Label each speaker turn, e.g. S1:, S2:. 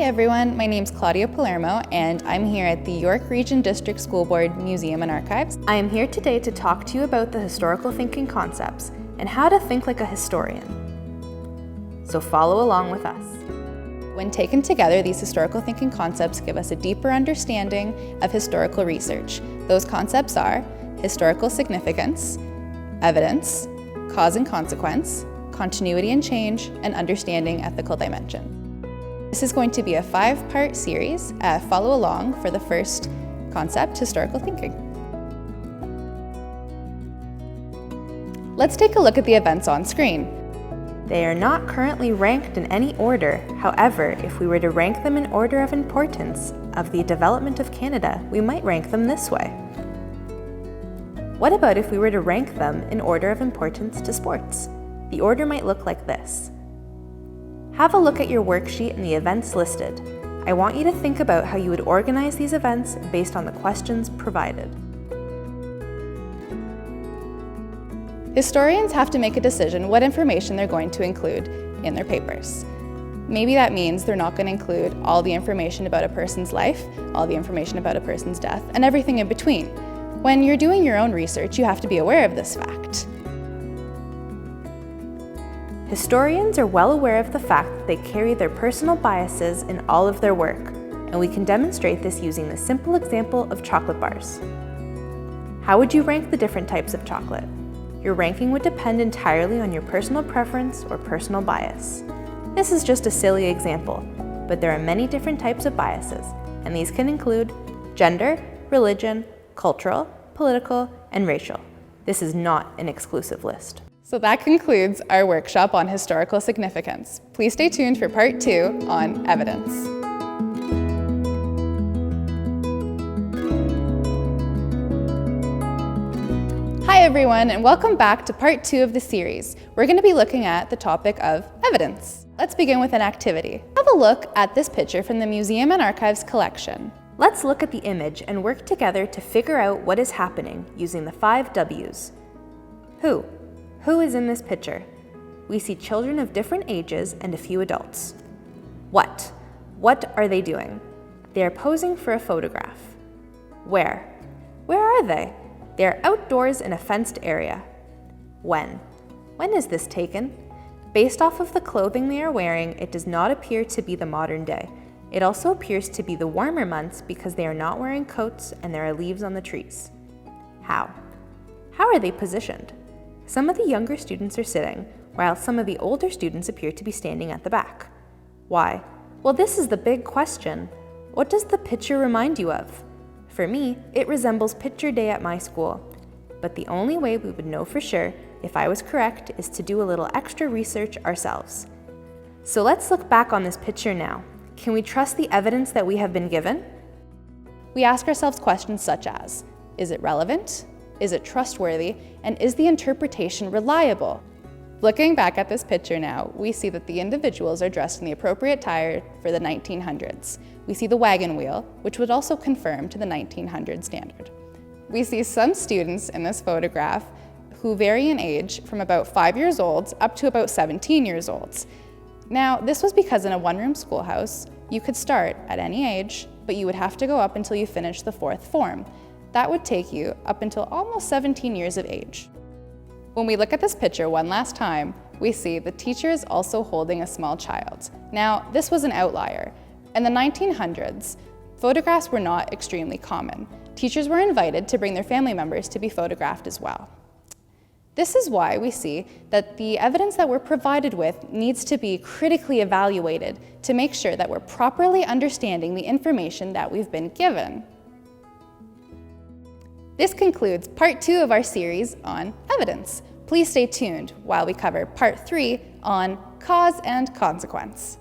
S1: everyone, my name's Claudia Palermo and I'm here at the York Region District School Board Museum and Archives.
S2: I am here today to talk to you about the historical thinking concepts and how to think like a historian. So follow along with us.
S1: When taken together, these historical thinking concepts give us a deeper understanding of historical research. Those concepts are historical significance, evidence, cause and consequence, continuity and change, and understanding ethical dimension. This is going to be a 5-part series. Follow along for the first concept, historical thinking. Let's take a look at the events on screen.
S2: They are not currently ranked in any order. However, if we were to rank them in order of importance of the development of Canada, we might rank them this way. What about if we were to rank them in order of importance to sports? The order might look like this. Have a look at your worksheet and the events listed. I want you to think about how you would organize these events based on the questions provided.
S1: Historians have to make a decision what information they're going to include in their papers. Maybe that means they're not going to include all the information about a person's life, all the information about a person's death, and everything in between. When you're doing your own research, you have to be aware of this fact.
S2: Historians are well aware of the fact that they carry their personal biases in all of their work, and we can demonstrate this using the simple example of chocolate bars. How would you rank the different types of chocolate? Your ranking would depend entirely on your personal preference or personal bias. This is just a silly example, but there are many different types of biases, and these can include gender, religion, cultural, political, and racial. This is not an exclusive list.
S1: So that concludes our workshop on historical significance. Please stay tuned for part 2 on evidence. Hi everyone, and welcome back to part 2 of the series. We're going to be looking at the topic of evidence. Let's begin with an activity. Have a look at this picture from the Museum and Archives collection.
S2: Let's look at the image and work together to figure out what is happening using the 5 W's. Who? Who is in this picture? We see children of different ages and a few adults. What? What are they doing? They are posing for a photograph. Where? Where are they? They are outdoors in a fenced area. When? When is this taken? Based off of the clothing they are wearing, it does not appear to be the modern day. It also appears to be the warmer months because they are not wearing coats and there are leaves on the trees. How? How are they positioned? Some of the younger students are sitting, while some of the older students appear to be standing at the back. Why? Well, this is the big question. What does the picture remind you of? For me, it resembles picture day at my school. But the only way we would know for sure if I was correct is to do a little extra research ourselves. So let's look back on this picture now. Can we trust the evidence that we have been given?
S1: We ask ourselves questions such as, is it relevant? Is it trustworthy? And is the interpretation reliable? Looking back at this picture now, we see that the individuals are dressed in the appropriate attire for the 1900s. We see the wagon wheel, which would also conform to the 1900 standard. We see some students in this photograph who vary in age from about 5 years old up to about 17 years old. Now, this was because in a one-room schoolhouse, you could start at any age, but you would have to go up until you finished the 4th form. That would take you up until almost 17 years of age. When we look at this picture one last time, we see the teacher is also holding a small child. Now, this was an outlier. In the 1900s, photographs were not extremely common. Teachers were invited to bring their family members to be photographed as well. This is why we see that the evidence that we're provided with needs to be critically evaluated to make sure that we're properly understanding the information that we've been given. This concludes part 2 of our series on evidence. Please stay tuned while we cover part 3 on cause and consequence.